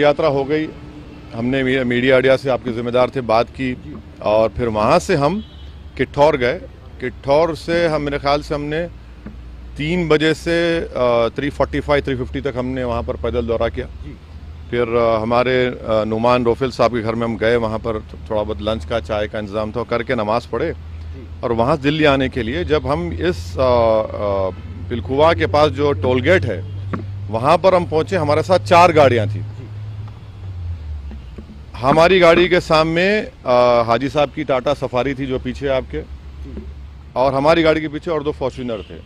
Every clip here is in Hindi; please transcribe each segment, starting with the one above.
यात्रा हो गई, हमने मीडिया से आपके ज़िम्मेदार थे बात की और फिर वहाँ से हम किठौर गए। किठौर से हम मेरे ख्याल से हमने 3 बजे से 3:45-3:50 तक हमने वहाँ पर पैदल दौरा किया। फिर हमारे नुमान रोफिल साहब के घर में हम गए, वहाँ पर थोड़ा बहुत लंच का चाय का इंतज़ाम था, करके नमाज़ पढ़े और वहाँ से दिल्ली आने के लिए जब हम इस पिलखुवा के पास जो टोल गेट है वहाँ पर हम पहुँचे, हमारे साथ 4 गाड़ियाँ थी। हमारी गाड़ी के सामने हाजी साहब की टाटा सफारी थी जो पीछे आपके, और हमारी गाड़ी के पीछे और 2 फॉर्च्यूनर थे।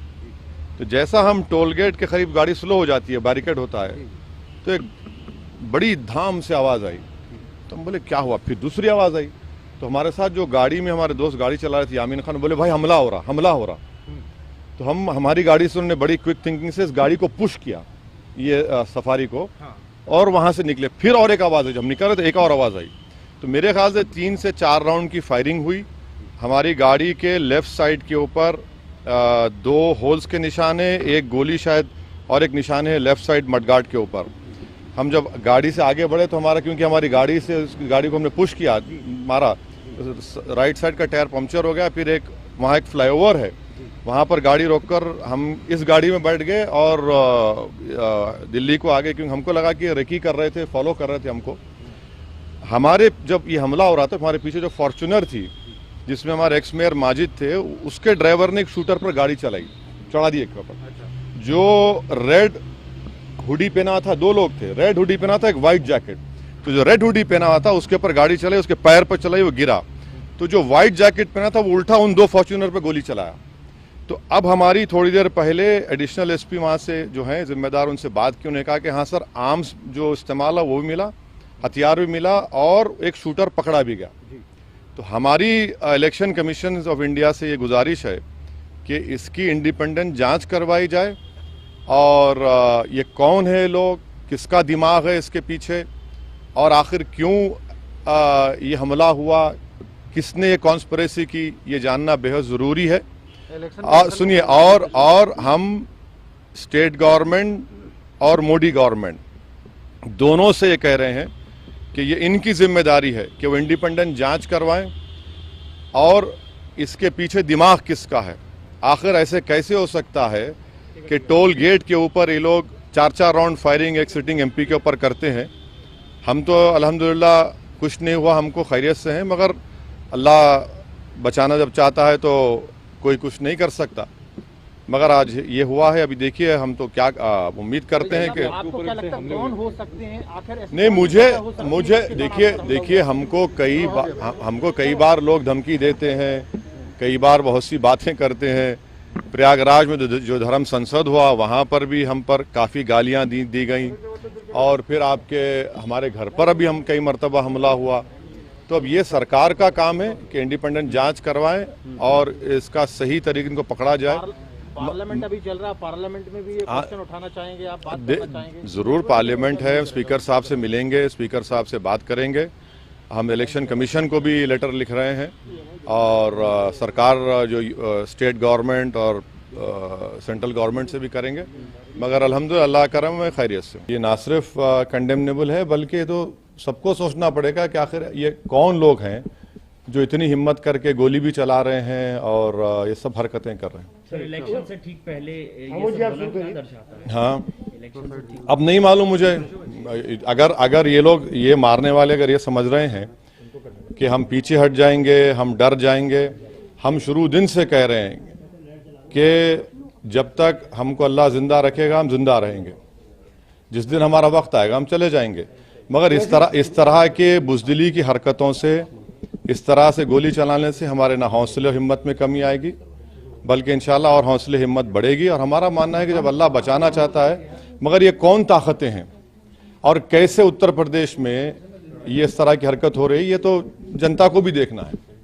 तो जैसा हम टोल गेट के करीब गाड़ी स्लो हो जाती है, बैरिकेड होता है, तो एक बड़ी धाम से आवाज़ आई। तो हम बोले क्या हुआ, फिर दूसरी आवाज़ आई। तो हमारे साथ जो गाड़ी में हमारे दोस्त गाड़ी चला रहे थे यामीन खान, बोले भाई हमला हो रहा। तो हमारी गाड़ी से उन्होंने बड़ी क्विक थिंकिंग से इस गाड़ी को पुश किया, ये सफारी को, और वहाँ से निकले। फिर और एक आवाज़ आई, जब निकल रहे तो एक और आवाज़ आई। तो मेरे ख्याल से 3 से 4 राउंड की फायरिंग हुई। हमारी गाड़ी के लेफ्ट साइड के ऊपर 2 होल्स के निशान है, एक गोली शायद, और एक निशान है लेफ्ट साइड मडगार्ड के ऊपर। हम जब गाड़ी से आगे बढ़े तो क्योंकि हमारी गाड़ी को हमने पुश किया, मारा, राइट साइड का टायर पंक्चर हो गया। फिर वहाँ एक फ्लाईओवर है, वहाँ पर गाड़ी रोककर हम इस गाड़ी में बैठ गए और दिल्ली को आगे, क्योंकि हमको लगा कि रेकी कर रहे थे, फॉलो कर रहे थे हमको। हमारे जब ये हमला हो रहा था, हमारे पीछे जो फॉर्च्यूनर थी जिसमें हमारे एक्स मेयर माजिद थे, उसके ड्राइवर ने एक शूटर पर गाड़ी चढ़ा दी एक ऊपर। जो रेड हुडी पहना था, 2 लोग थे, रेड हुडी पहना था, एक वाइट जैकेट। तो जो रेड हुडी पहना हुआ था उसके ऊपर गाड़ी चलाई, उसके पैर पर चलाई, वो गिरा। तो जो वाइट जैकेट पहना था वो उल्टा उन 2 फॉर्च्यूनर पर गोली चलाया। तो अब हमारी थोड़ी देर पहले एडिशनल एसपी वहाँ से जो हैं जिम्मेदार, उनसे बात की। उन्होंने कहा कि हाँ सर, आर्म्स जो इस्तेमाल है वो भी मिला, हथियार भी मिला, और एक शूटर पकड़ा भी गया। तो हमारी इलेक्शन कमीशन ऑफ इंडिया से ये गुजारिश है कि इसकी इंडिपेंडेंट जांच करवाई जाए, और ये कौन है लोग, किसका दिमाग है इसके पीछे, और आखिर क्यों ये हमला हुआ, किसने ये कॉन्स्पिरेसी की, ये जानना बेहद ज़रूरी है। सुनिए, और हम स्टेट गवर्नमेंट और मोदी गवर्नमेंट दोनों से ये कह रहे हैं कि ये इनकी जिम्मेदारी है कि वो इंडिपेंडेंट जांच करवाएं, और इसके पीछे दिमाग किसका है। आखिर ऐसे कैसे हो सकता है कि टोल गेट के ऊपर ये लोग 4-4 राउंड फायरिंग एक सिटिंग एमपी के ऊपर करते हैं। हम तो अल्हम्दुलिल्लाह कुछ नहीं हुआ, हमको खैरियत से हैं, मगर अल्लाह बचाना जब चाहता है तो कोई कुछ नहीं कर सकता। मगर आज ये हुआ है। अभी देखिए, हम तो क्या उम्मीद करते हैं कि आपको क्या लगता है कौन हो सकते हैं आखिर? नहीं, मुझे देखिए हमको कई बार लोग धमकी देते हैं, कई बार बहुत सी बातें करते हैं। प्रयागराज में जो धर्म संसद हुआ वहाँ पर भी हम पर काफ़ी गालियाँ दी गई, और फिर हमारे घर पर अभी हम कई मरतबा हमला हुआ। तो अब ये सरकार का काम है कि इंडिपेंडेंट जांच करवाएं और इसका सही तरीके इनको पकड़ा जाए। पार्लियामेंट अभी चल रहा है, पार्लियामेंट में भी ये क्वेश्चन उठाना चाहेंगे आप, बात करना चाहेंगे? जरूर, पार्लियामेंट है, स्पीकर साहब से मिलेंगे, स्पीकर साहब से बात करेंगे। हम इलेक्शन कमीशन को भी लेटर लिख रहे हैं, और सरकार जो स्टेट गवर्नमेंट और सेंट्रल गवर्नमेंट से भी करेंगे। मगर अल्हम्दुलिल्लाह अल्लाह करम में खैरियत से। ये ना सिर्फ कंडेमनेबल है, बल्कि तो सबको सोचना पड़ेगा कि आखिर ये कौन लोग हैं जो इतनी हिम्मत करके गोली भी चला रहे हैं और ये सब हरकतें कर रहे हैं। सर, इलेक्शन से ठीक पहले ये सब क्या दर्शाता है? हाँ, अब नहीं मालूम मुझे। अगर ये लोग, ये मारने वाले अगर ये समझ रहे हैं कि हम पीछे हट जाएंगे, हम डर जाएंगे, हम शुरू दिन से कह रहे हैं कि जब तक हमको अल्लाह जिंदा रखेगा हम जिंदा रहेंगे, जिस दिन हमारा वक्त आएगा हम चले जाएंगे। मगर इस तरह के बुज़दिली की हरकतों से, इस तरह से गोली चलाने से हमारे ना हौसले और हिम्मत में कमी आएगी, बल्कि इंशाल्लाह और हौसले हिम्मत बढ़ेगी। और हमारा मानना है कि जब अल्लाह बचाना चाहता है, मगर ये कौन ताकतें हैं और कैसे उत्तर प्रदेश में ये इस तरह की हरकत हो रही है, ये तो जनता को भी देखना है।